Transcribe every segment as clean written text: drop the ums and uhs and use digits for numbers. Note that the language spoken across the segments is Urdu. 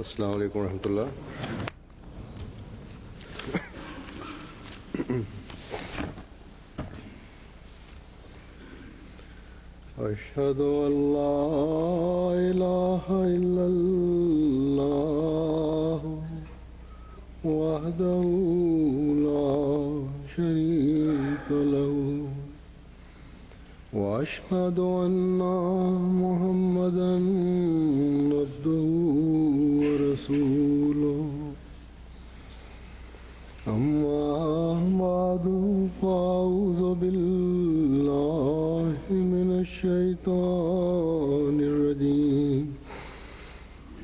السلام علیکم ورحمۃ اللہ۔ اشہد ان لا الہ الا اللہ وحدہ لا شریک لہ واشہد ان محمدا عبدہ ورسولہ اما بعد فاعوذ باللہ من الشیطان الرجیم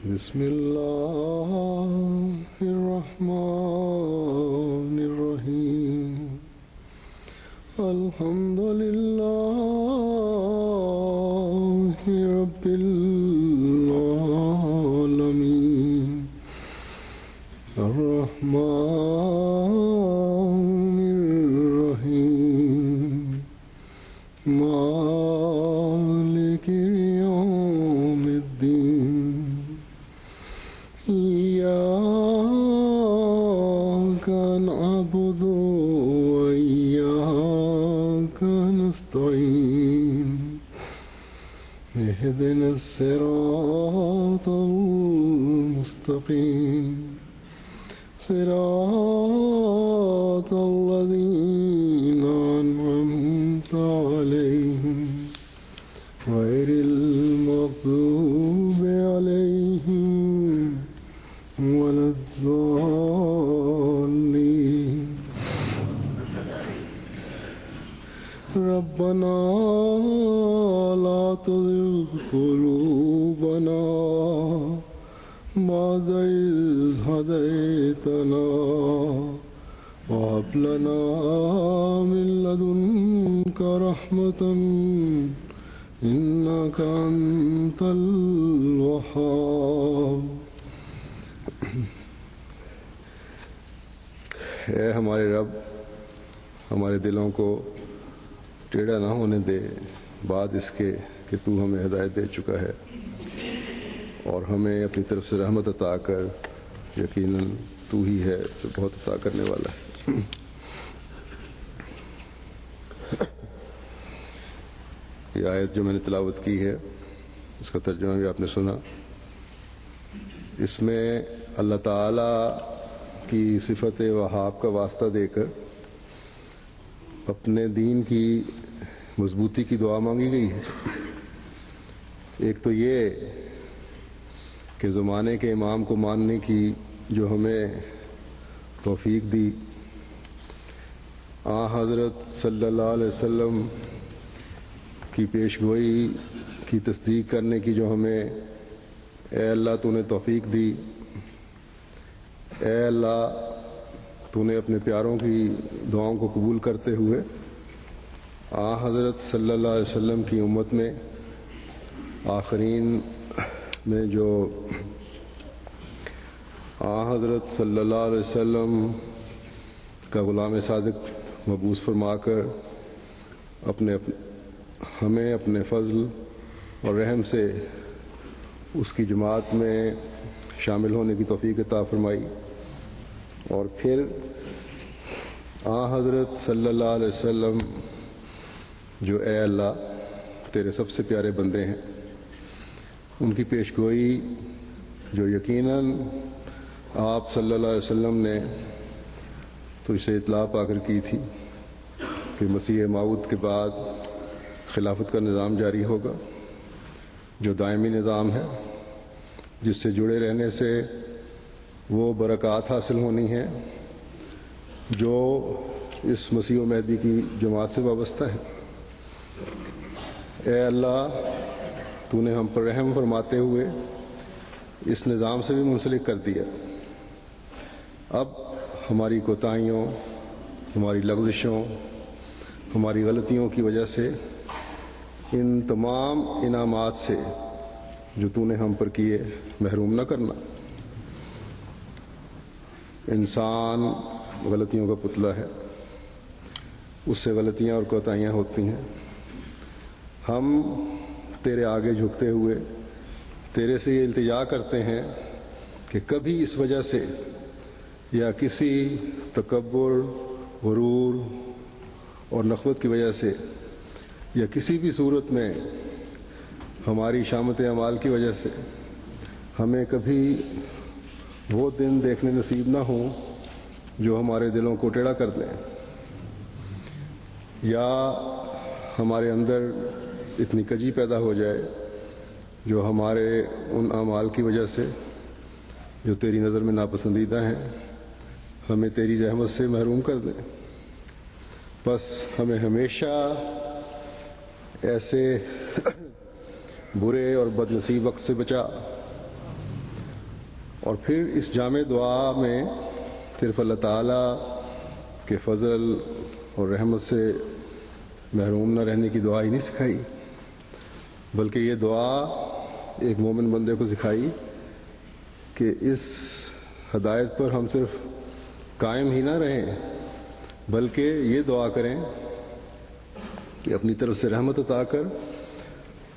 بسم اللہ الرحمن الرحیم الحمد للہ رب العالمین الرحمن الرحیم مالک یوم الدین ایاک نعبد وإياك نستعين اهدنا الصراط المستقيم صراط الذين أنعمت عليهم غير المغضوب عليهم ولا الضالين ربنا لا تزغ قلوبنا بعد إذ هديتنا وهب لنا من لدنك رحمة إنك أنت الوهاب۔ اے ہمارے رب، ہمارے دلوں کو ٹیڑھا نہ ہونے دے بعد اس کے کہ تو ہمیں ہدایت دے چکا ہے، اور ہمیں اپنی طرف سے رحمت عطا کر، یقیناً تو ہی ہے جو بہت عطا کرنے والا ہے۔ یہ آیت جو میں نے تلاوت کی ہے اس کا ترجمہ بھی آپ نے سنا۔ اس میں اللہ تعالیٰ کی صفت وہاب کا واسطہ دے کر اپنے دین کی مضبوطی کی دعا مانگی گئی ہے۔ ایک تو یہ کہ زمانے کے امام کو ماننے کی جو ہمیں توفیق دی، حضرت صلی اللہ علیہ وسلم کی پیش گوئی کی تصدیق کرنے کی جو ہمیں اے اللہ تو نے توفیق دی۔ اے اللہ تو نے اپنے پیاروں کی دعاؤں کو قبول کرتے ہوئے حضرت صلی اللہ علیہ وسلم کی امت میں آخرین میں جو حضرت صلی اللہ علیہ وسلم کا غلام صادق مبعوث فرما کر ہمیں اپنے فضل اور رحم سے اس کی جماعت میں شامل ہونے کی توفیق عطا فرمائی، اور پھر حضرت صلی اللہ علیہ وسلم جو اے اللہ تیرے سب سے پیارے بندے ہیں، ان کی پیش گوئی جو یقیناً آپ صلی اللہ علیہ وسلم نے تجھ سے اطلاع پا کر کی تھی کہ مسیح موعود کے بعد خلافت کا نظام جاری ہوگا جو دائمی نظام ہے، جس سے جڑے رہنے سے وہ برکات حاصل ہونی ہیں جو اس مسیح و مہدی کی جماعت سے وابستہ ہے۔ اے اللہ تو نے ہم پر رحم فرماتے ہوئے اس نظام سے بھی منسلک کر دیا۔ اب ہماری کوتاہیوں، ہماری لغزشوں، ہماری غلطیوں کی وجہ سے ان تمام انعامات سے جو تو نے ہم پر کیے محروم نہ کرنا۔ انسان غلطیوں کا پتلا ہے، اس سے غلطیاں اور کوتاہیاں ہوتی ہیں۔ ہم تیرے آگے جھکتے ہوئے تیرے سے یہ التجا کرتے ہیں کہ کبھی اس وجہ سے یا کسی تکبر، غرور اور نخوت کی وجہ سے یا کسی بھی صورت میں ہماری شامت اعمال کی وجہ سے ہمیں کبھی وہ دن دیکھنے نصیب نہ ہوں جو ہمارے دلوں کو ٹیڑھا کر دیں، یا ہمارے اندر اتنی کجی پیدا ہو جائے جو ہمارے ان اعمال کی وجہ سے جو تیری نظر میں ناپسندیدہ ہیں ہمیں تیری رحمت سے محروم کر دیں۔ بس ہمیں ہمیشہ ایسے برے اور بد نصیب وقت سے بچا، اور پھر اس جامع دعا میں صرف اللہ تعالیٰ کے فضل اور رحمت سے محروم نہ رہنے کی دعا ہی نہیں سکھائی، بلکہ یہ دعا ایک مومن بندے کو سکھائی کہ اس ہدایت پر ہم صرف قائم ہی نہ رہیں بلکہ یہ دعا کریں کہ اپنی طرف سے رحمت عطا کر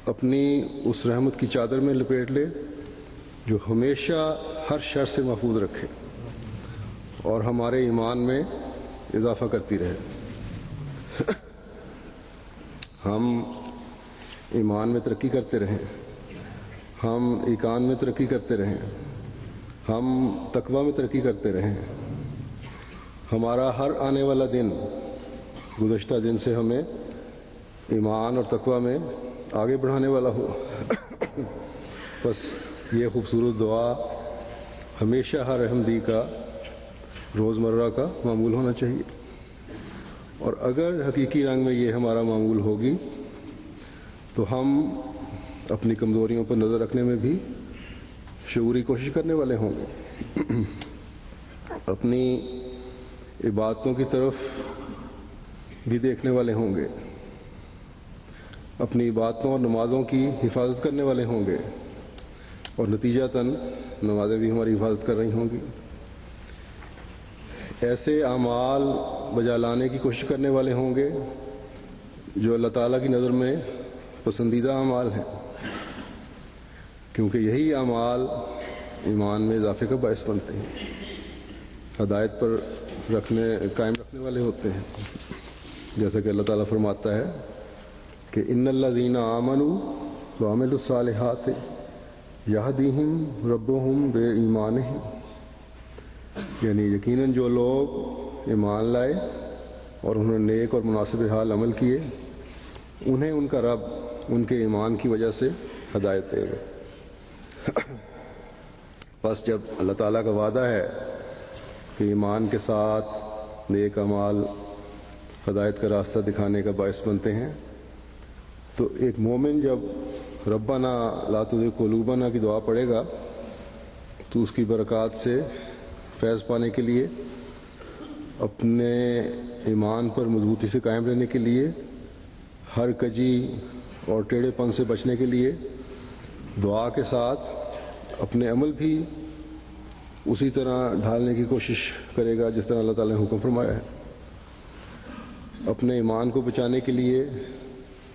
اپنی اس رحمت کی چادر میں لپیٹ لے جو ہمیشہ ہر شر سے محفوظ رکھے اور ہمارے ایمان میں اضافہ کرتی رہے، ہم ایمان میں ترقی کرتے رہیں، ہم ایقان میں ترقی کرتے رہیں، ہم تقوی میں ترقی کرتے رہیں، ہمارا ہر آنے والا دن گزشتہ دن سے ہمیں ایمان اور تقوی میں آگے بڑھانے والا ہو۔ بس یہ خوبصورت دعا ہمیشہ ہر احمدی کا روزمرہ کا معمول ہونا چاہیے، اور اگر حقیقی رنگ میں یہ ہمارا معمول ہوگی تو ہم اپنی کمزوریوں پر نظر رکھنے میں بھی شعوری کوشش کرنے والے ہوں گے، اپنی عبادتوں کی طرف بھی دیکھنے والے ہوں گے، اپنی عبادتوں اور نمازوں کی حفاظت کرنے والے ہوں گے، اور نتیجتاً نمازیں بھی ہماری حفاظت کر رہی ہوں گی، ایسے اعمال بجا لانے کی کوشش کرنے والے ہوں گے جو اللہ تعالیٰ کی نظر میں پسندیدہ اعمال ہیں، کیونکہ یہی اعمال ایمان میں اضافے کا باعث بنتے ہیں، ہدایت پر قائم رکھنے والے ہوتے ہیں، جیسا کہ اللہ تعالیٰ فرماتا ہے کہ ان الذین آمنوا وعملوا الصالحات یہدیہم ربہم بایمانہم، یعنی یقیناً جو لوگ ایمان لائے اور انہوں نے نیک اور مناسب حال عمل کیے انہیں ان کا رب ان کے ایمان کی وجہ سے ہدایت دے گا۔ بس جب اللہ تعالیٰ کا وعدہ ہے کہ ایمان کے ساتھ نیک اعمال ہدایت کا راستہ دکھانے کا باعث بنتے ہیں، تو ایک مومن جب ربنا لا تزغ قلوبنا کی دعا پڑھے گا تو اس کی برکات سے فیض پانے کے لیے، اپنے ایمان پر مضبوطی سے قائم رہنے کے لیے، ہر کجی اور ٹیڑھے پن سے بچنے کے لیے دعا کے ساتھ اپنے عمل بھی اسی طرح ڈھالنے کی کوشش کرے گا جس طرح اللہ تعالیٰ نے حکم فرمایا ہے۔ اپنے ایمان کو بچانے کے لیے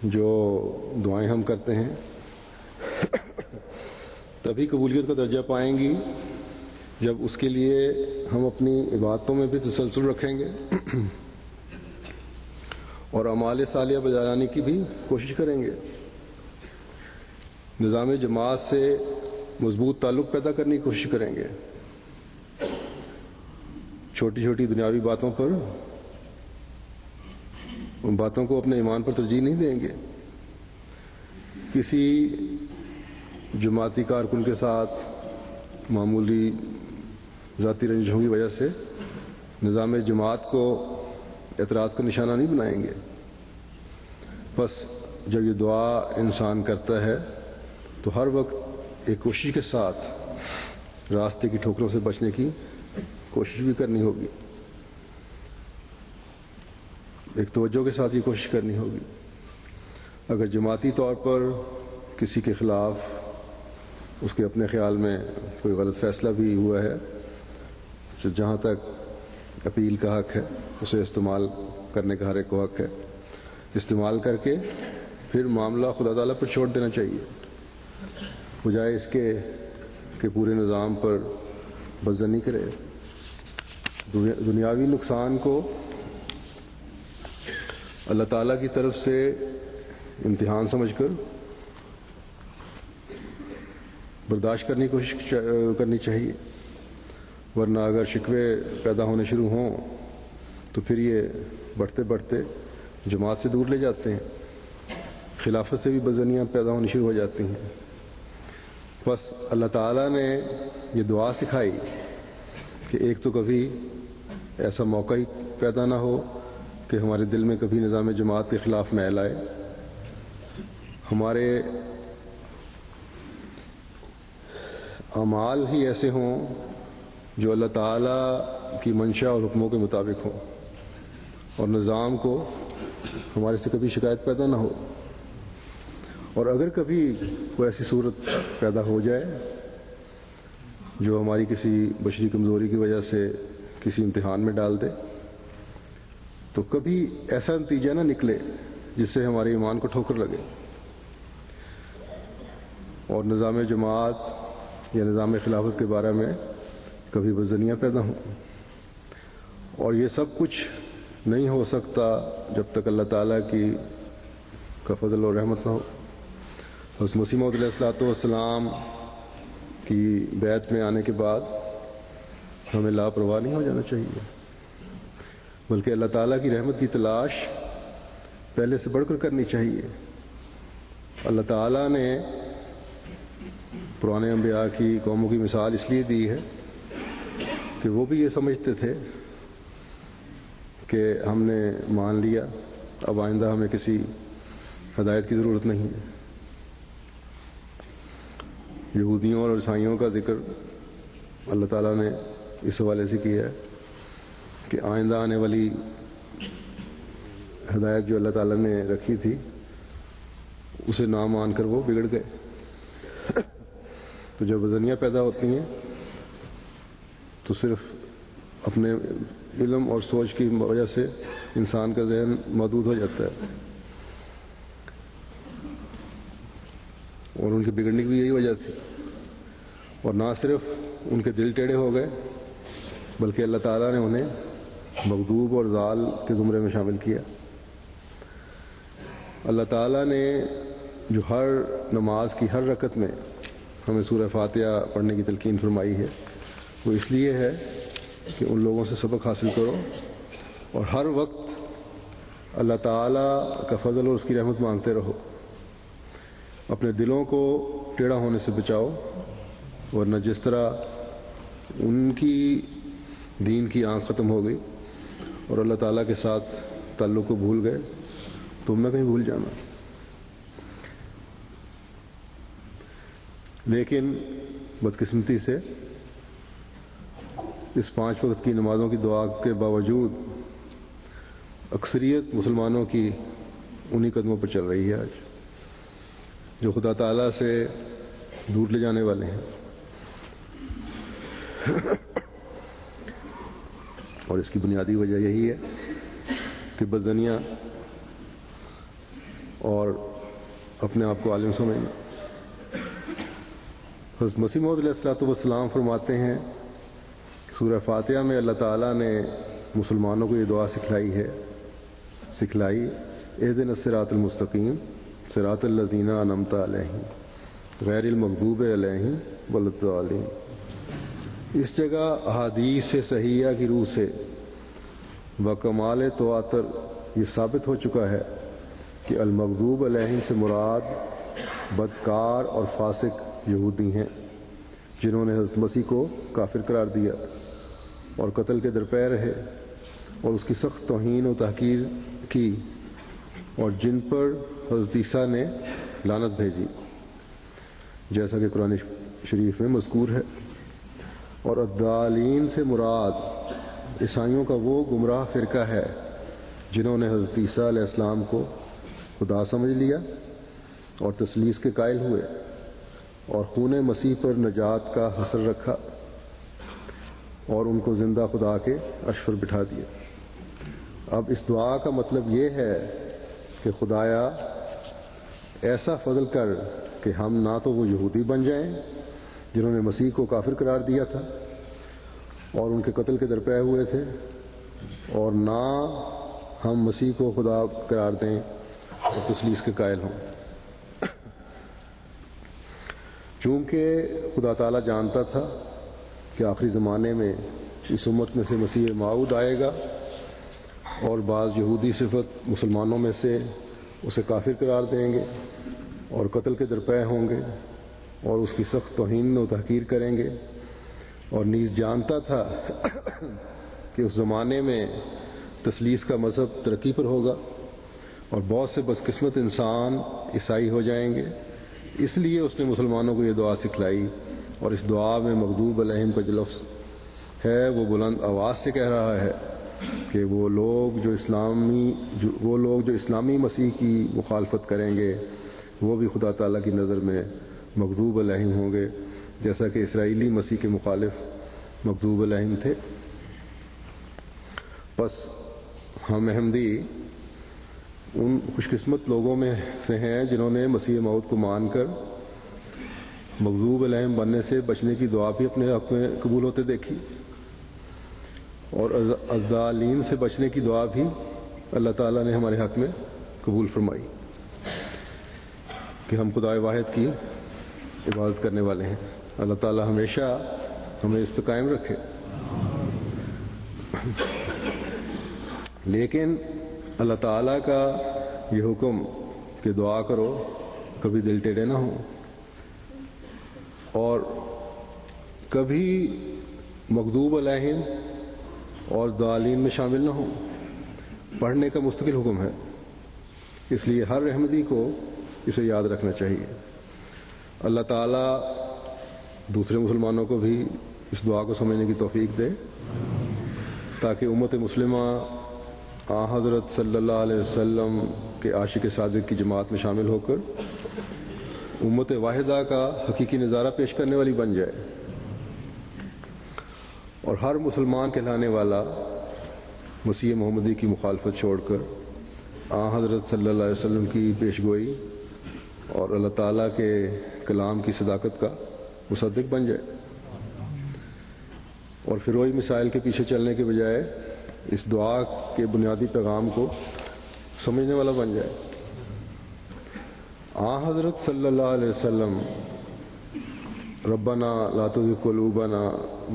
جو دعائیں ہم کرتے ہیں تبھی قبولیت کا درجہ پائیں گی جب اس کے لیے ہم اپنی عبادتوں میں بھی تسلسل رکھیں گے اور اعمال صالحہ بجا لانے کی بھی کوشش کریں گے، نظام جماعت سے مضبوط تعلق پیدا کرنے کی کوشش کریں گے، چھوٹی چھوٹی دنیاوی باتوں پر ان باتوں کو اپنے ایمان پر ترجیح نہیں دیں گے، کسی جماعتی کارکن کے ساتھ معمولی ذاتی رنجشوں کی وجہ سے نظام جماعت کو اعتراض کا نشانہ نہیں بنائیں گے۔ بس جب یہ دعا انسان کرتا ہے تو ہر وقت ایک کوشش کے ساتھ راستے کی ٹھوکروں سے بچنے کی کوشش بھی کرنی ہوگی، ایک توجہ کے ساتھ یہ کوشش کرنی ہوگی۔ اگر جماعتی طور پر کسی کے خلاف اس کے اپنے خیال میں کوئی غلط فیصلہ بھی ہوا ہے تو جہاں تک اپیل کا حق ہے اسے استعمال کرنے کا ہر ایک کو حق ہے، استعمال کر کے پھر معاملہ خدا تعالیٰ پر چھوڑ دینا چاہیے، بجائے اس کے کہ پورے نظام پر بدظنی کرے، دنیاوی نقصان کو اللہ تعالیٰ کی طرف سے امتحان سمجھ کر برداشت کرنے کی کوشش کرنی چاہیے، ورنہ اگر شکوے پیدا ہونے شروع ہوں تو پھر یہ بڑھتے بڑھتے جماعت سے دور لے جاتے ہیں، خلافت سے بھی بدظنیاں پیدا ہونی شروع ہو جاتی ہیں۔ بس اللہ تعالیٰ نے یہ دعا سکھائی کہ ایک تو کبھی ایسا موقع ہی پیدا نہ ہو کہ ہمارے دل میں کبھی نظام جماعت کے خلاف میل آئے، ہمارے اعمال ہی ایسے ہوں جو اللہ تعالیٰ کی منشا اور حکموں کے مطابق ہوں، اور نظام کو ہمارے سے کبھی شکایت پیدا نہ ہو۔ اور اگر کبھی کوئی ایسی صورت پیدا ہو جائے جو ہماری کسی بشری کمزوری کی وجہ سے کسی امتحان میں ڈال دے، تو کبھی ایسا نتیجہ نہ نکلے جس سے ہمارے ایمان کو ٹھوکر لگے اور نظام جماعت یا نظام خلافت کے بارے میں کبھی بدظنیاں پیدا ہوں۔ اور یہ سب کچھ نہیں ہو سکتا جب تک اللہ تعالیٰ کا فضل اور رحمت نہ ہو۔ حضرت مسیح موعود علیہ الصلوۃ والسلام کی بیعت میں آنے کے بعد ہمیں لاپرواہ نہیں ہو جانا چاہیے، بلکہ اللہ تعالیٰ کی رحمت کی تلاش پہلے سے بڑھ کر کرنی چاہیے۔ اللہ تعالیٰ نے پرانے انبیاء کی قوموں کی مثال اس لیے دی ہے کہ وہ بھی یہ سمجھتے تھے کہ ہم نے مان لیا، اب آئندہ ہمیں کسی ہدایت کی ضرورت نہیں ہے۔ یہودیوں اور عیسائیوں کا ذکر اللہ تعالیٰ نے اس حوالے سے کیا ہے کہ آئندہ آنے والی ہدایت جو اللہ تعالیٰ نے رکھی تھی اسے نہ مان کر وہ بگڑ گئے۔ تو جب بدظنیاں پیدا ہوتی ہیں تو صرف اپنے علم اور سوچ کی وجہ سے انسان کا ذہن محدود ہو جاتا ہے، اور ان کے بگڑنے کی بھی یہی وجہ تھی۔ اور نہ صرف ان کے دل ٹیڑھے ہو گئے بلکہ اللہ تعالیٰ نے انہیں مغضوب اور ضال کے زمرے میں شامل کیا۔ اللہ تعالیٰ نے جو ہر نماز کی ہر رکعت میں ہمیں سورہ فاتحہ پڑھنے کی تلقین فرمائی ہے، وہ اس لیے ہے کہ ان لوگوں سے سبق حاصل کرو اور ہر وقت اللہ تعالیٰ کا فضل اور اس کی رحمت مانگتے رہو، اپنے دلوں کو ٹیڑھا ہونے سے بچاؤ، ورنہ جس طرح ان کی دین کی آنکھ ختم ہو گئی اور اللہ تعالیٰ کے ساتھ تعلق کو بھول گئے، تم نہ کہیں بھول جانا۔ لیکن بدقسمتی سے اس 5 وقت کی نمازوں کی دعا کے باوجود اکثریت مسلمانوں کی انہی قدموں پر چل رہی ہے آج، جو خدا تعالیٰ سے دور لے جانے والے ہیں۔ اور اس کی بنیادی وجہ یہی ہے کہ بدظنیاں اور اپنے آپ کو عالم سمجھنا۔ حضرت مسیح موعود علیہ الصلوۃ والسلام فرماتے ہیں کہ سورہ فاتحہ میں اللہ تعالیٰ نے مسلمانوں کو یہ دعا سکھلائی اہدنا الصراط المستقیم صراط الذین انعمت علیہم غیر المغضوب علیہم ولا الضالین۔ اس جگہ احادیث صحیحہ کی روح سے بکمال تواتر یہ ثابت ہو چکا ہے کہ المغضوب علیہم سے مراد بدکار اور فاسق یہودی ہیں جنہوں نے حضرت مسیح کو کافر قرار دیا اور قتل کے درپے رہے اور اس کی سخت توہین و تحقیر کی، اور جن پر حضرت عیسیٰ نے لعنت بھیجی جیسا کہ قرآن شریف میں مذکور ہے۔ اور الضالین سے مراد عیسائیوں کا وہ گمراہ فرقہ ہے جنہوں نے حضرت عیسیٰ علیہ السلام کو خدا سمجھ لیا اور تثلیث کے قائل ہوئے اور خون مسیح پر نجات کا حسر رکھا اور ان کو زندہ خدا کے عرش پر بٹھا دیا۔ اب اس دعا کا مطلب یہ ہے کہ خدایا ایسا فضل کر کہ ہم نہ تو وہ یہودی بن جائیں جنہوں نے مسیح کو کافر قرار دیا تھا، اور ان کے قتل کے درپے ہوئے تھے، اور نہ ہم مسیح کو خدا قرار دیں اور تثلیث کے قائل ہوں۔ چونکہ خدا تعالیٰ جانتا تھا کہ آخری زمانے میں اس امت میں سے مسیح موعود آئے گا، اور بعض یہودی صفت مسلمانوں میں سے اسے کافر قرار دیں گے اور قتل کے درپے ہوں گے اور اس کی سخت توہین و تحقیر کریں گے، اور نیز جانتا تھا کہ اس زمانے میں تثلیث کا مذہب ترقی پر ہوگا اور بہت سے بدقسمت انسان عیسائی ہو جائیں گے۔ اس لیے اس نے مسلمانوں کو یہ دعا سکھلائی، اور اس دعا میں مغضوب علیہم کا جو لفظ ہے وہ بلند آواز سے کہہ رہا ہے کہ وہ لوگ جو اسلامی مسیح کی مخالفت کریں گے وہ بھی خدا تعالیٰ کی نظر میں مغضوب علیہم ہوں گے، جیسا کہ اسرائیلی مسیح کے مخالف مغضوب علیہم تھے۔ بس ہم احمدی ان خوش قسمت لوگوں میں سے ہیں جنہوں نے مسیح موعود کو مان کر مغضوب علیہم بننے سے بچنے کی دعا بھی اپنے حق میں قبول ہوتے دیکھی، اور الضالین سے بچنے کی دعا بھی اللہ تعالیٰ نے ہمارے حق میں قبول فرمائی کہ ہم خدا واحد کی عبادت کرنے والے ہیں۔ اللہ تعالیٰ ہمیشہ ہمیں اس پہ قائم رکھے۔ لیکن اللہ تعالیٰ کا یہ حکم کہ دعا کرو، کبھی دل ٹیڑھے نہ ہوں اور کبھی مغضوب علیہم اور ضالین میں شامل نہ ہوں، پڑھنے کا مستقل حکم ہے۔ اس لیے ہر احمدی کو اسے یاد رکھنا چاہیے۔ اللہ تعالیٰ دوسرے مسلمانوں کو بھی اس دعا کو سمجھنے کی توفیق دے تاکہ امت مسلمہ حضرت صلی اللہ علیہ وسلم کے عاشق صادق کی جماعت میں شامل ہو کر امت واحدہ کا حقیقی نظارہ پیش کرنے والی بن جائے، اور ہر مسلمان کہلانے والا مسیح محمدی کی مخالفت چھوڑ کر حضرت صلی اللہ علیہ وسلم کی پیشگوئی اور اللہ تعالیٰ کے کلام کی صداقت کا مصدق بن جائے، اور فروئی مسائل کے پیچھے چلنے کے بجائے اس دعا کے بنیادی پیغام کو سمجھنے والا بن جائے۔ حضرت صلی اللہ علیہ وسلم ربنا لا تزغ قلوبنا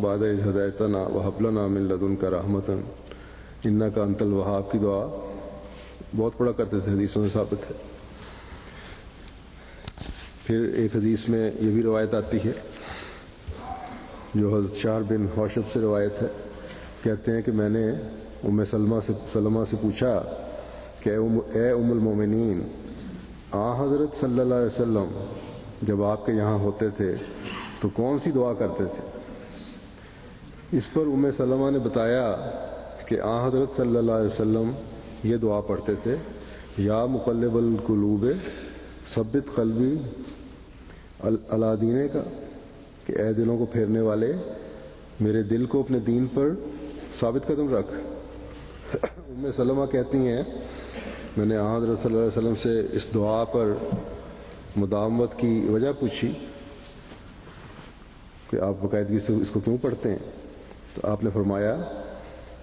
بعد اذ ہدیتنا وہب لنا من لدنک رحمۃ انک انت الوہاب کی دعا بہت پڑھا کرتے تھے، حدیثوں میں ثابت ہے۔ پھر ایک حدیث میں یہ بھی روایت آتی ہے جو حضرت شہر بن حوشب سے روایت ہے، کہتے ہیں کہ میں نے ام سلمہ سے پوچھا کہ اے ام المومنین، حضرت صلی اللہ علیہ وسلم جب آپ کے یہاں ہوتے تھے تو کون سی دعا کرتے تھے؟ اس پر ام سلمہ نے بتایا کہ حضرت صلی اللہ علیہ وسلم یہ دعا پڑھتے تھے، یا مقلب القلوب ثبت قلبی علی دینے کا، کہ اے دلوں کو پھیرنے والے میرے دل کو اپنے دین پر ثابت قدم رکھ۔ ام سلمہ کہتی ہیں میں نے حضرت صلی اللہ علیہ وسلم سے اس دعا پر مداومت کی وجہ پوچھی کہ آپ باقاعدگی سے اس کو کیوں پڑھتے ہیں، تو آپ نے فرمایا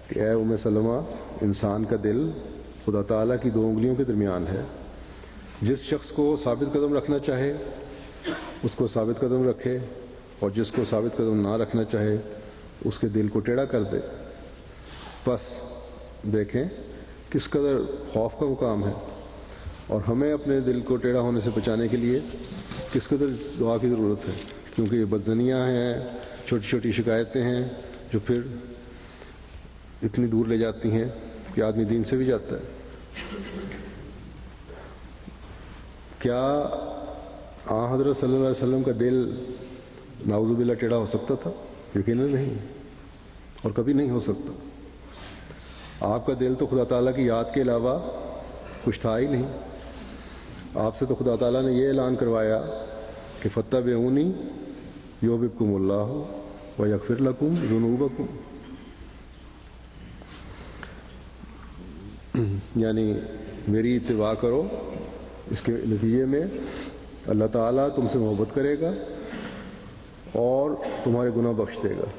کہ اے ام سلمہ، انسان کا دل خدا تعالیٰ کی 2 انگلیوں کے درمیان ہے، جس شخص کو ثابت قدم رکھنا چاہے اس کو ثابت قدم رکھے، اور جس کو ثابت قدم نہ رکھنا چاہے اس کے دل کو ٹیڑھا کر دے۔ بس دیکھیں کس قدر خوف کا مقام ہے، اور ہمیں اپنے دل کو ٹیڑھا ہونے سے بچانے کے لیے کس قدر دعا کی ضرورت ہے، کیونکہ یہ بدزنیاں ہیں، چھوٹی چھوٹی شکایتیں ہیں جو پھر اتنی دور لے جاتی ہیں کہ آدمی دین سے بھی جاتا ہے۔ کیا حضرت صلی اللہ علیہ وسلم کا دل نعوذ باللہ ٹیڑھا ہو سکتا تھا؟ یقیناً نہیں، اور کبھی نہیں ہو سکتا۔ آپ کا دل تو خدا تعالیٰ کی یاد کے علاوہ کچھ تھا ہی نہیں۔ آپ سے تو خدا تعالیٰ نے یہ اعلان کروایا کہ فاتبعونی یحببکم اللہ ویغفر لکم ذنوبکم، یعنی میری اتباع کرو، اس کے نتیجے میں اللہ تعالیٰ تم سے محبت کرے گا اور تمہارے گناہ بخش دے گا۔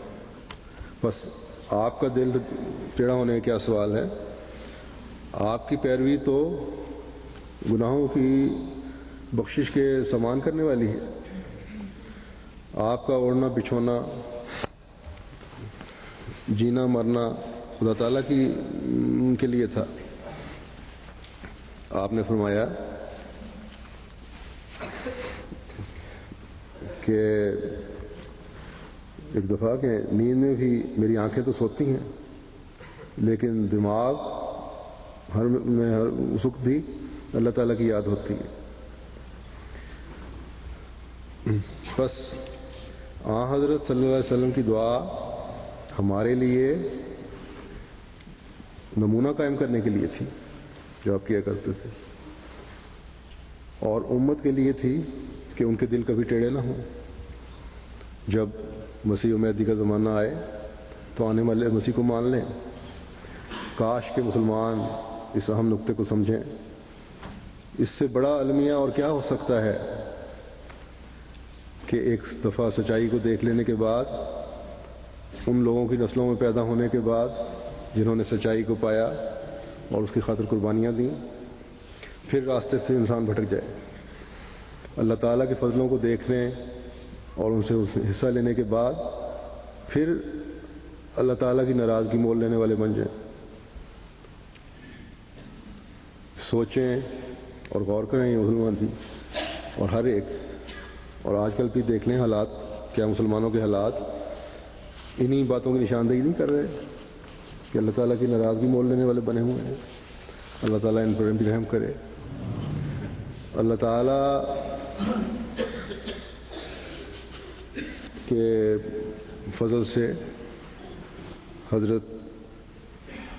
بس آپ کا دل ٹیڑھا ہونے کا کیا سوال ہے؟ آپ کی پیروی تو گناہوں کی بخشش کے سامان کرنے والی ہے. آپ کا اوڑھنا بچھونا جینا مرنا خدا تعالیٰ کے لیے تھا. آپ نے فرمایا کہ ایک دفعہ کہ نیند میں بھی میری آنکھیں تو سوتی ہیں لیکن دماغ ہر اس وقت بھی اللہ تعالیٰ کی یاد ہوتی ہے. بس حضرت صلی اللہ علیہ وسلم کی دعا ہمارے لیے نمونہ قائم کرنے کے لیے تھی جو آپ کیا کرتے تھے، اور امت کے لیے تھی کہ ان کے دل کبھی ٹیڑھے نہ ہوں. جب مسیح و مہدی کا زمانہ آئے تو آنے والے مسیح کو مان لیں. کاش کے مسلمان اس اہم نقطے کو سمجھیں. اس سے بڑا المیہ اور کیا ہو سکتا ہے کہ ایک دفعہ سچائی کو دیکھ لینے کے بعد ان لوگوں کی نسلوں میں پیدا ہونے کے بعد جنہوں نے سچائی کو پایا اور اس کی خاطر قربانیاں دیں، پھر راستے سے انسان بھٹک جائے. اللہ تعالیٰ کے فضلوں کو دیکھنے اور ان سے حصہ لینے کے بعد پھر اللہ تعالیٰ کی ناراضگی مول لینے والے بن جائیں. سوچیں اور غور کریں یہ مسلمان بھی اور ہر ایک، اور آج کل بھی دیکھ لیں حالات، کیا مسلمانوں کے حالات انہی باتوں کی نشاندہی نہیں کر رہے کہ اللہ تعالیٰ کی ناراضگی مول لینے والے بنے ہوئے ہیں. اللہ تعالیٰ ان پر بھی رحم کرے. اللہ تعالیٰ کے فضل سے حضرت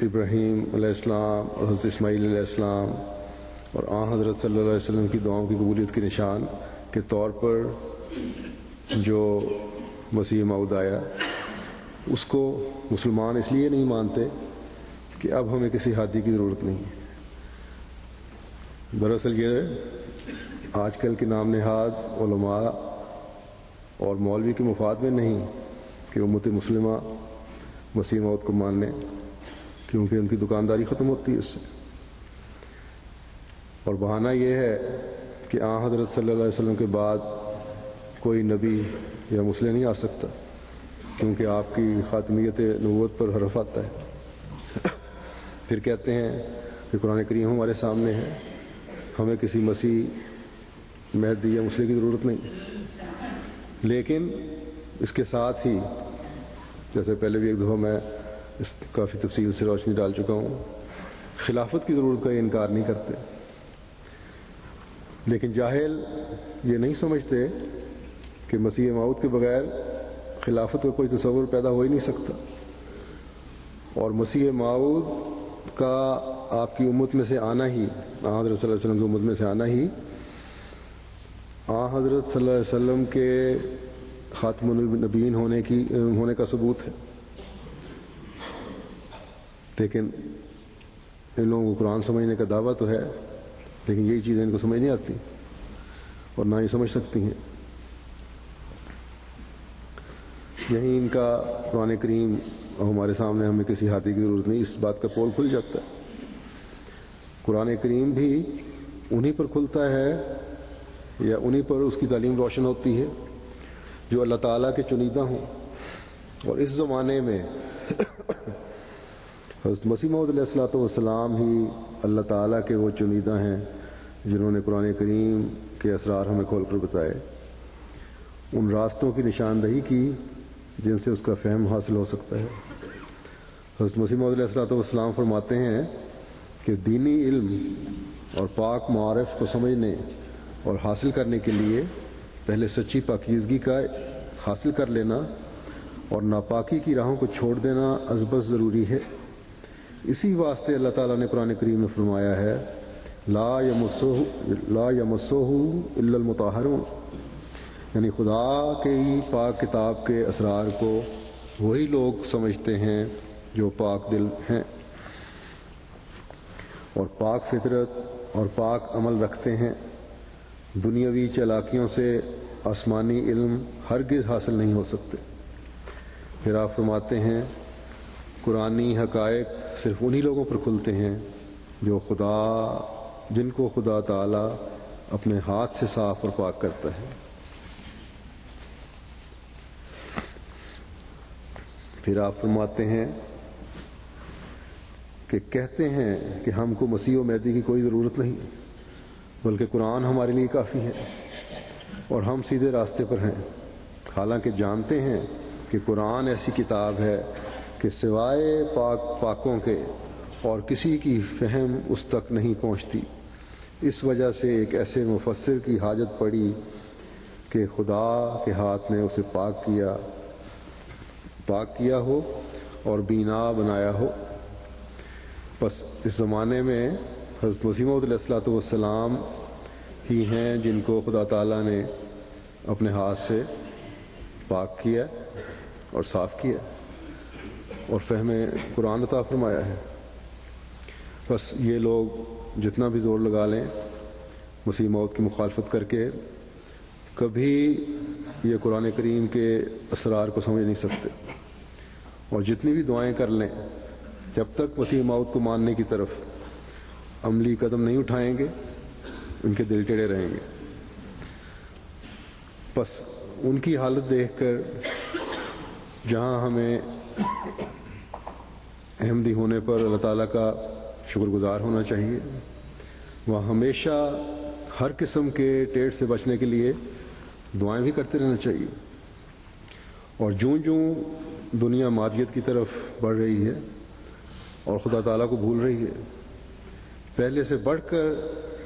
ابراہیم علیہ السلام اور حضرت اسماعیل علیہ السلام اور حضرت صلی اللہ علیہ وسلم کی دعاؤں کی قبولیت کے نشان کے طور پر جو مسیح موعود آیا، اس کو مسلمان اس لیے نہیں مانتے کہ اب ہمیں کسی ہادی کی ضرورت نہیں ہے. دراصل یہ آج کل کے نام نہاد علماء اور مولوی کے مفاد میں نہیں کہ امت مسلمہ مسیح موعود کو مان لیں، کیونکہ ان کی دکانداری ختم ہوتی ہے اس سے. اور بہانہ یہ ہے کہ حضرت صلی اللہ علیہ وسلم کے بعد کوئی نبی یا مسلم نہیں آ سکتا، کیونکہ آپ کی خاتمیت نبوت پر حرف آتا ہے. پھر کہتے ہیں کہ قرآن کریم ہمارے سامنے ہے، ہمیں کسی مسیح مہدی یا مسلم کی ضرورت نہیں. لیکن اس کے ساتھ ہی، جیسے پہلے بھی ایک دفعہ میں اس کافی تفصیل سے روشنی ڈال چکا ہوں، خلافت کی ضرورت کا یہ انکار نہیں کرتے. لیکن جاہل یہ نہیں سمجھتے کہ مسیح موعود کے بغیر خلافت کا کوئی تصور پیدا ہو ہی نہیں سکتا. اور مسیح موعود کا آپ کی امت میں سے آنا ہی، حضرت صلی اللہ علیہ وسلم کی امت میں سے آنا ہی حضرت صلی اللہ علیہ وسلم کے خاتم النبیین ہونے کا ثبوت ہے. لیکن ان لوگوں کو قرآن سمجھنے کا دعویٰ تو ہے، لیکن یہی چیزیں ان کو سمجھ نہیں آتی اور نہ ہی سمجھ سکتی ہیں. یہیں ان کا قرآن کریم ہمارے سامنے ہمیں کسی ہاتھی کی ضرورت نہیں، اس بات کا پول کھل جاتا ہے. قرآن کریم بھی انہی پر کھلتا ہے یا انہی پر اس کی تعلیم روشن ہوتی ہے جو اللہ تعالیٰ کے چنیدہ ہوں. اور اس زمانے میں حضرت مسیح موعود علیہ الصلوۃ والسلام ہی اللہ تعالیٰ کے وہ چنیدہ ہیں جنہوں نے قرآن کریم کے اسرار ہمیں کھول کر بتائے، ان راستوں کی نشاندہی کی جن سے اس کا فہم حاصل ہو سکتا ہے. حضرت مسیح موعود علیہ الصلوۃ والسلام فرماتے ہیں کہ دینی علم اور پاک معارف کو سمجھنے اور حاصل کرنے کے لیے پہلے سچی پاکیزگی کا حاصل کر لینا اور ناپاکی کی راہوں کو چھوڑ دینا ازبز ضروری ہے. اسی واسطے اللہ تعالیٰ نے قرآن کریم میں فرمایا ہے لا یمسہ الا المطہرون، یعنی خدا کے ہی پاک کتاب کے اسرار کو وہی لوگ سمجھتے ہیں جو پاک دل ہیں اور پاک فطرت اور پاک عمل رکھتے ہیں. دنیاوی چالاکیوں سے آسمانی علم ہرگز حاصل نہیں ہو سکتے. پھر آپ فرماتے ہیں قرآنی حقائق صرف انہی لوگوں پر کھلتے ہیں جن کو خدا تعالی اپنے ہاتھ سے صاف اور پاک کرتا ہے۔ پھر آپ فرماتے ہیں کہ کہتے ہیں کہ ہم کو مسیح و مہدی کی کوئی ضرورت نہیں، بلکہ قرآن ہمارے لیے کافی ہے اور ہم سیدھے راستے پر ہیں، حالانکہ جانتے ہیں کہ قرآن ایسی کتاب ہے کہ سوائے پاکوں کے اور کسی کی فہم اس تک نہیں پہنچتی۔ اس وجہ سے ایک ایسے مفسر کی حاجت پڑی کہ خدا کے ہاتھ نے اسے پاک کیا ہو اور بینا بنایا ہو۔ بس اس زمانے میں حضرت مسیح موعود علیہ الصلوۃ والسلام ہی ہیں جن کو خدا تعالیٰ نے اپنے ہاتھ سے پاک کیا اور صاف کیا اور فہم قرآن عطا فرمایا ہے۔ بس یہ لوگ جتنا بھی زور لگا لیں مسیح موعود کی مخالفت کر کے، کبھی یہ قرآن کریم کے اسرار کو سمجھ نہیں سکتے، اور جتنی بھی دعائیں کر لیں جب تک مسیح موعود کو ماننے کی طرف عملی قدم نہیں اٹھائیں گے ان کے دل ٹیڑے رہیں گے۔ بس ان کی حالت دیکھ کر جہاں ہمیں احمدی ہونے پر اللہ تعالیٰ کا شکر گزار ہونا چاہیے، وہاں ہمیشہ ہر قسم کے ٹیڑھ سے بچنے کے لیے دعائیں بھی کرتے رہنا چاہیے۔ اور جوں دنیا مادیت کی طرف بڑھ رہی ہے اور خدا تعالیٰ کو بھول رہی ہے، پہلے سے بڑھ کر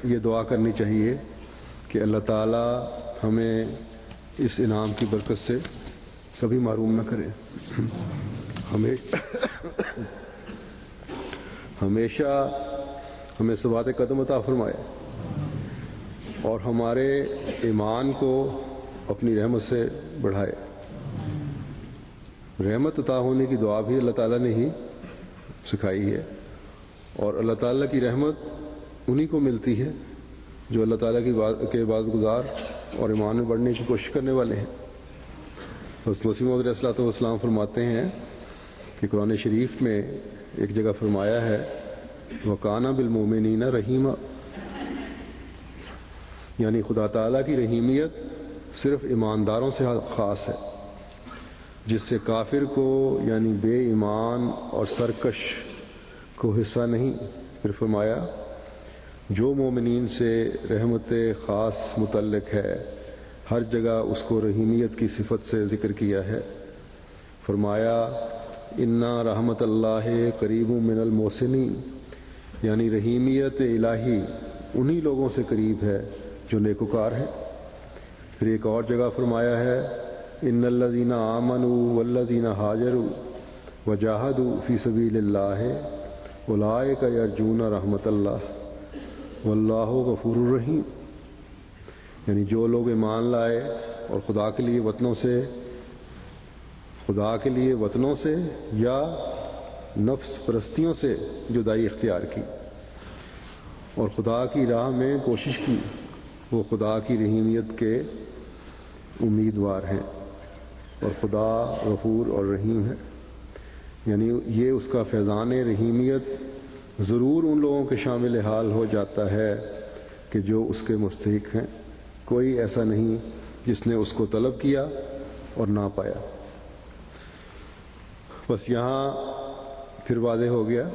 یہ دعا کرنی چاہیے کہ اللہ تعالیٰ ہمیں اس انعام کی برکت سے کبھی محروم نہ کرے، ہمیشہ ہمیں ثبات قدم عطا فرمائے اور ہمارے ایمان کو اپنی رحمت سے بڑھائے۔ رحمت عطا ہونے کی دعا بھی اللہ تعالیٰ نے ہی سکھائی ہے، اور اللہ تعالیٰ کی رحمت انہی کو ملتی ہے جو اللہ تعالیٰ کے عبادت گزار اور ایمان میں بڑھنے کی کوشش کرنے والے ہیں۔ حضرت مسیح موعود علیہ الصلوۃ والسلام فرماتے ہیں کہ قرآن شریف میں ایک جگہ فرمایا ہے وَكَانَ بِالْمُؤْمِنِينَ رَحِيمًا، یعنی خدا تعالیٰ کی رحیمیت صرف ایمانداروں سے خاص ہے، جس سے کافر کو یعنی بے ایمان اور سرکش کو حصہ نہیں۔ پھر فرمایا جو مومنین سے رحمت خاص متعلق ہے ہر جگہ اس کو رحیمیت کی صفت سے ذکر کیا ہے۔ فرمایا اِنَّ رحمت اللہ قریب من المحسنین، یعنی رحیمیت الہی انہی لوگوں سے قریب ہے جو نیکوکار ہیں۔ پھر ایک اور جگہ فرمایا ہے ان الذین آمنوا والذین ہاجروا وجاہدوا فی سبیل اللہ اولئک یرجون رحمت اللہ واللہ غفور الرحیم، یعنی جو لوگ ایمان لائے اور خدا کے لیے وطنوں سے یا نفس پرستیوں سے جدائی اختیار کی اور خدا کی راہ میں کوشش کی، وہ خدا کی رحیمیت کے امیدوار ہیں، اور خدا غفور اور رحیم ہے، یعنی یہ اس کا فیضان رحیمیت ضرور ان لوگوں کے شامل حال ہو جاتا ہے کہ جو اس کے مستحق ہیں، کوئی ایسا نہیں جس نے اس کو طلب کیا اور نہ پایا۔ بس یہاں پھر واضح ہو گیا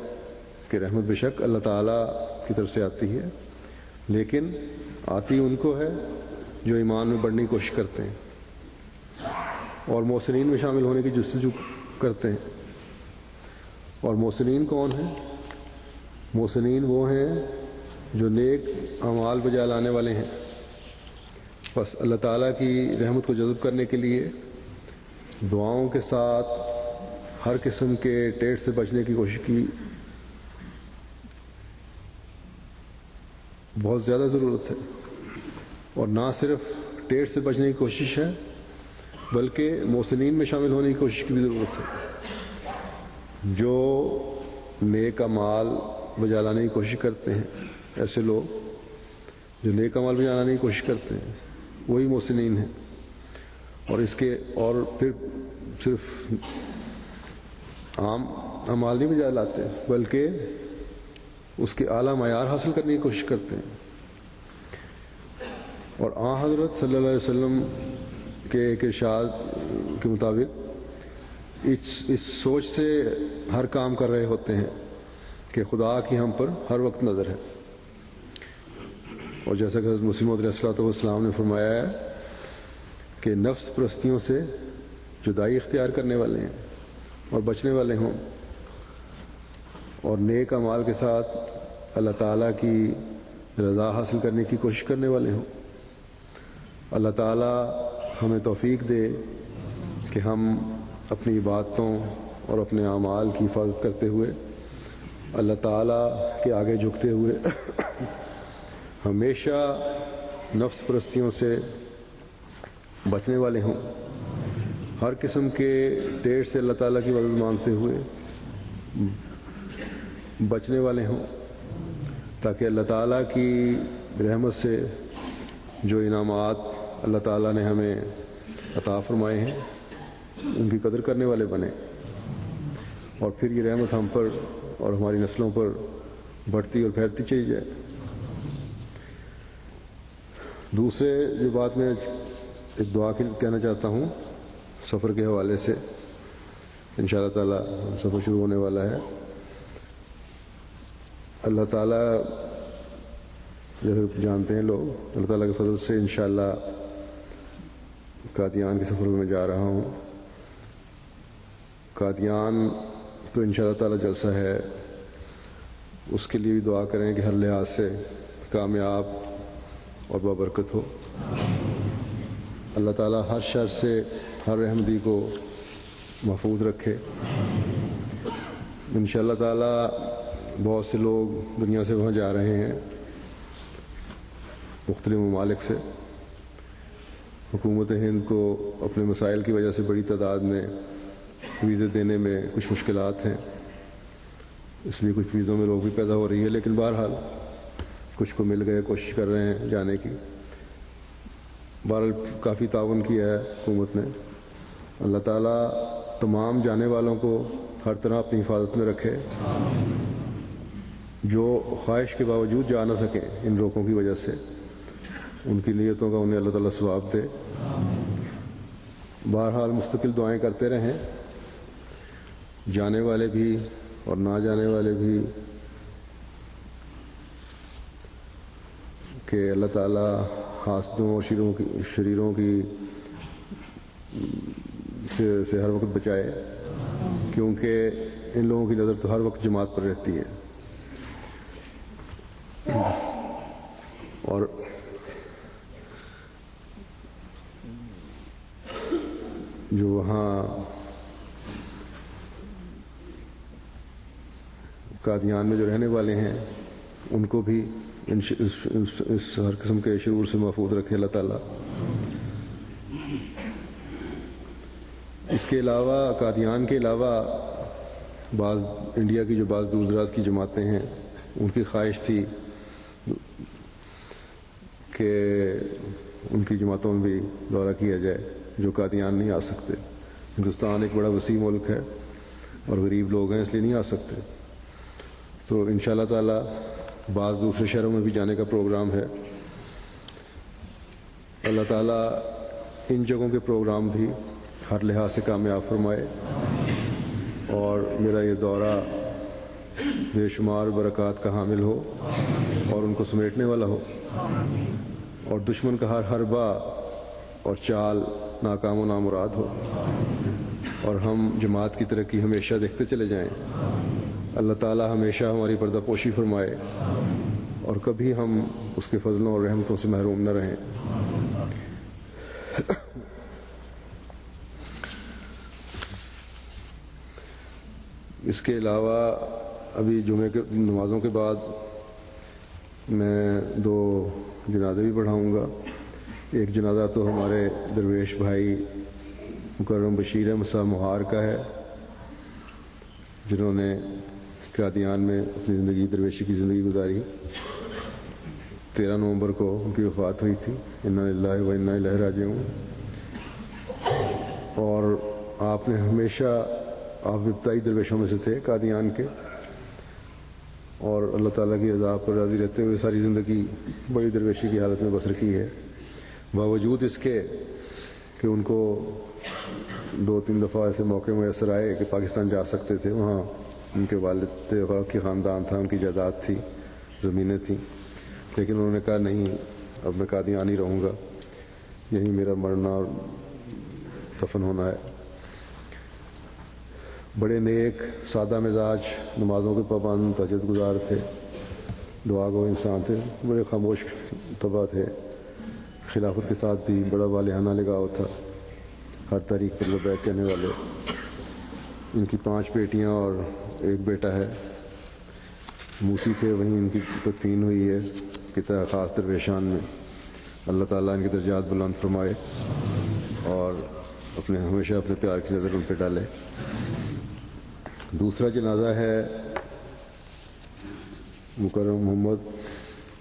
کہ رحمت بے شک اللہ تعالیٰ کی طرف سے آتی ہے، لیکن آتی ان کو ہے جو ایمان میں بڑھنے کی کوشش کرتے ہیں اور محسنین میں شامل ہونے کی جستجو کرتے ہیں۔ اور محسنین کون ہیں؟ محسنین وہ ہیں جو نیک اعمال بجا لانے والے ہیں۔ بس اللہ تعالیٰ کی رحمت کو جذب کرنے کے لیے دعاؤں کے ساتھ ہر قسم کے ٹیڑھ سے بچنے کی کوشش کی بہت زیادہ ضرورت ہے، اور نہ صرف ٹیڑھ سے بچنے کی کوشش ہے بلکہ محسنین میں شامل ہونے کی کوشش کی بھی ضرورت ہے۔ جو نیک اعمال بجا لانے کی کوشش کرتے ہیں، ایسے لوگ جو نیک اعمال بجا لانے کی کوشش کرتے ہیں وہی محسنین ہیں، اور پھر صرف عام اعمال نہیں بجا لاتے، بلکہ اس کے اعلیٰ معیار حاصل کرنے کی کوشش کرتے ہیں۔ اور آن حضرت صلی اللہ علیہ وسلم کے ایک ارشاد کے مطابق اس سوچ سے ہر کام کر رہے ہوتے ہیں کہ خدا کی ہم پر ہر وقت نظر ہے۔ اور جیسا کہ حضرت مسلم علیہ الصلوۃ والسلام نے فرمایا ہے کہ نفس پرستیوں سے جدائی اختیار کرنے والے ہیں اور بچنے والے ہوں، اور نیک اعمال کے ساتھ اللہ تعالیٰ کی رضا حاصل کرنے کی کوشش کرنے والے ہوں۔ اللہ تعالیٰ ہمیں توفیق دے کہ ہم اپنی عبادتوں اور اپنے اعمال کی حفاظت کرتے ہوئے اللہ تعالیٰ کے آگے جھکتے ہوئے ہمیشہ نفس پرستیوں سے بچنے والے ہوں، ہر قسم کے ٹیڑھ سے اللہ تعالیٰ کی مدد مانگتے ہوئے بچنے والے ہوں، تاکہ اللہ تعالیٰ کی رحمت سے جو انعامات اللہ تعالیٰ نے ہمیں عطا فرمائے ہیں ان کی قدر کرنے والے بنیں، اور پھر یہ رحمت ہم پر اور ہماری نسلوں پر بڑھتی اور پھیلتی چلی جائے۔ دوسرے جو بات میں ایک دعا کہنا چاہتا ہوں سفر کے حوالے سے، انشاءاللہ تعالیٰ سفر شروع ہونے والا ہے۔ اللہ تعالیٰ جیسے جانتے ہیں لوگ، اللہ تعالیٰ کے فضل سے انشاءاللہ قادیان کے سفر میں جا رہا ہوں۔ قادیان تو انشاءاللہ تعالیٰ جلسہ ہے، اس کے لیے بھی دعا کریں کہ ہر لحاظ سے کامیاب اور بابرکت ہو۔ اللہ تعالیٰ ہر شر سے، ہر رحمدی کو محفوظ رکھے۔ انشاءاللہ تعالیٰ بہت سے لوگ دنیا سے وہاں جا رہے ہیں، مختلف ممالک سے۔ حکومت ہند کو اپنے مسائل کی وجہ سے بڑی تعداد میں ویزے دینے میں کچھ مشکلات ہیں، اس لیے کچھ ویزوں میں روک بھی پیدا ہو رہی ہے، لیکن بہرحال کچھ کو مل گئے، کوشش کر رہے ہیں جانے کی۔ بہرحال کافی تعاون کیا ہے حکومت نے۔ اللہ تعالیٰ تمام جانے والوں کو ہر طرح اپنی حفاظت میں رکھے، جو خواہش کے باوجود جا نہ سکیں ان روکوں کی وجہ سے، ان کی نیتوں کا انہیں اللہ تعالیٰ ثواب دے۔ بہرحال مستقل دعائیں کرتے رہیں، جانے والے بھی اور نہ جانے والے بھی، کہ اللہ تعالیٰ حاسدوں اور شریروں کی سے ہر وقت بچائے، کیونکہ ان لوگوں کی نظر تو ہر وقت جماعت پر رہتی ہے۔ اور جو وہاں قادیان میں جو رہنے والے ہیں ان کو بھی اس ہر قسم کے شرور سے محفوظ رکھے اللہ تعالیٰ۔ اس کے علاوہ قادیان کے علاوہ بعض انڈیا کی جو بعض دور دراز کی جماعتیں ہیں، ان کی خواہش تھی کہ ان کی جماعتوں میں بھی دورہ کیا جائے جو قادیان نہیں آ سکتے۔ ہندوستان ایک بڑا وسیع ملک ہے اور غریب لوگ ہیں، اس لیے نہیں آ سکتے، تو انشاءاللہ تعالیٰ بعض دوسرے شہروں میں بھی جانے کا پروگرام ہے۔ اللہ تعالیٰ ان جگہوں کے پروگرام بھی ہر لحاظ سے کامیاب فرمائے، اور میرا یہ دورہ بے شمار برکات کا حامل ہو اور ان کو سمیٹنے والا ہو، اور دشمن کا ہر حربہ اور چال ناکام و نامراد ہو، اور ہم جماعت کی ترقی ہمیشہ دیکھتے چلے جائیں۔ اللہ تعالیٰ ہمیشہ ہماری پردہ پوشی فرمائے اور کبھی ہم اس کے فضلوں اور رحمتوں سے محروم نہ رہیں۔ اس کے علاوہ ابھی جمعے کے نمازوں کے بعد میں 2 جنازے بھی پڑھاؤں گا۔ ایک جنازہ تو ہمارے درویش بھائی مکرم بشیر احمد صاحب مہار کا ہے، جنہوں نے قادیان میں اپنی زندگی، درویشی کی زندگی گزاری۔ 13 نومبر کو ان کی وفات ہوئی تھی۔ انا للہ و انا الیہ راجعون۔ اور آپ نے ہمیشہ آپ ابتدائی درویشوں میں سے تھے قادیان کے، اور اللہ تعالیٰ کی عذاب پر راضی رہتے ہوئے ساری زندگی بڑی درویشی کی حالت میں بسر کی ہے، باوجود اس کے کہ ان کو 2-3 دفعہ ایسے موقع میسر آئے کہ پاکستان جا سکتے تھے، وہاں ان کے والد کی خاندان تھا، ان کی جائیداد تھی، زمینیں تھیں، لیکن انہوں نے کہا نہیں، اب میں قادیان ہی رہوں گا، یہیں میرا مرنا اور دفن ہونا ہے۔ بڑے نیک سادہ مزاج، نمازوں کے پابند، تہجد گزار تھے، دعا گو انسان تھے، بڑے خاموش طبع تھے، خلافت کے ساتھ بھی بڑا والہانہ لگاؤ تھا، ہر تاریخ پر لبیک کہنے والے۔ ان کی 5 بیٹیاں اور 1 بیٹا ہے، موسی تھے، وہیں ان کی تدفین ہوئی ہے کتنا خاص درویشان میں۔ اللہ تعالیٰ ان کے درجات بلند فرمائے اور ہمیشہ اپنے پیار کی نظر ان پہ ڈالے۔ دوسرا جنازہ ہے مکرم محمد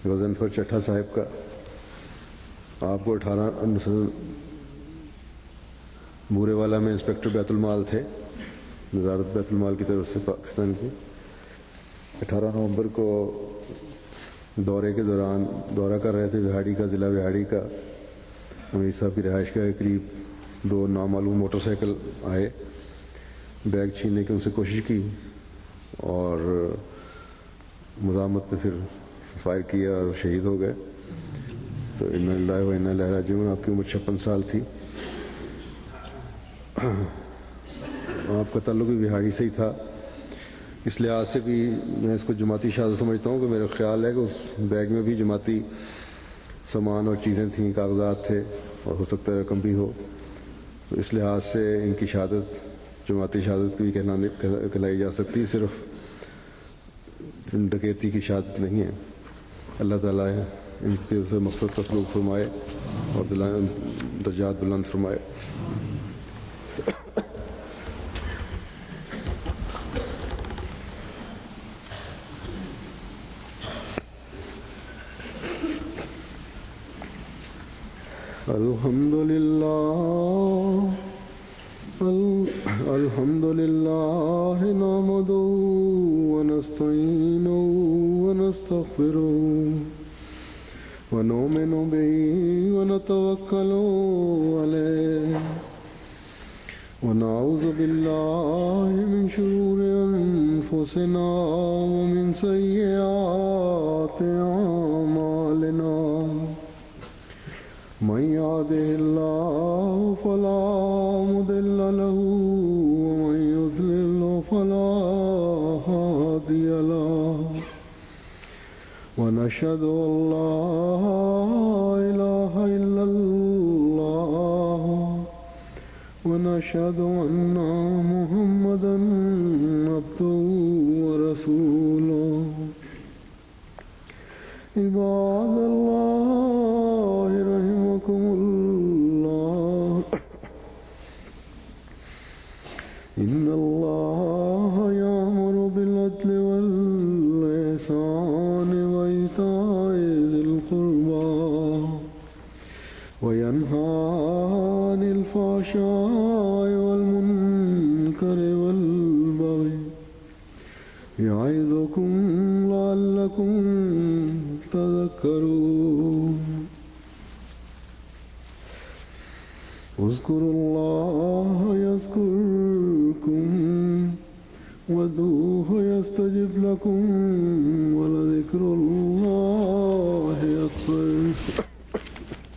غضنفر چٹھا صاحب کا۔ آپ کو 18 بورے والا میں انسپیکٹر بیت المال تھے، وزارت بیت المال کی طرف سے پاکستان کی۔ 18 نومبر کو دورے کے دوران دورہ کر رہے تھے وہاڑی کا، ضلع وہاڑی کا، امیر صاحب کی رہائش کے قریب 2 نامعلوم موٹر سائیکل آئے، بیگ چھیننے کی ان سے کوشش کی اور مزاحمت پہ پھر فائر کیا اور شہید ہو گئے۔ تو انا للہ و انا الیہ راجعون۔ آپ کی عمر 56 سال تھی۔ آپ کا تعلق بھی بہاڑی سے ہی تھا، اس لحاظ سے بھی میں اس کو جماعتی شہادت سمجھتا ہوں کہ میرا خیال ہے کہ اس بیگ میں بھی جماعتی سامان اور چیزیں تھیں، کاغذات تھے، اور ہو سکتا ہے رقم بھی ہو، تو اس لحاظ سے ان کی شہادت جماعتی شہادت بھی کہلائی جا سکتی، صرف ڈکیتی کی شہادت نہیں ہے۔ اللہ تعالیٰ ان کے سے مقصد کا سلوک فرمائے اور درجات بلند فرمائے۔ الحمد للہ نحمده ونستعینه ونستغفره ونؤمن به ونتوکل علیہ ونعوذ باللہ من شرور انفسنا ومن سیئات اعمالنا، من يهده الله فلا مضل له ومن يضلل فلا هادي له، ونشهد أن لا إله إلا الله ونشهد أن محمدا عبده ورسوله۔ عباد الله رحمكم الله، إن الله يأمر بالعدل والإحسان وإيتاء ذي القربى وينهى عن الفحشاء والمنكر والبغي، يعظكم لعلكم تذكرون۔ اذكروا الله يذكركم وادعوه يستجب لكم ولذكر الله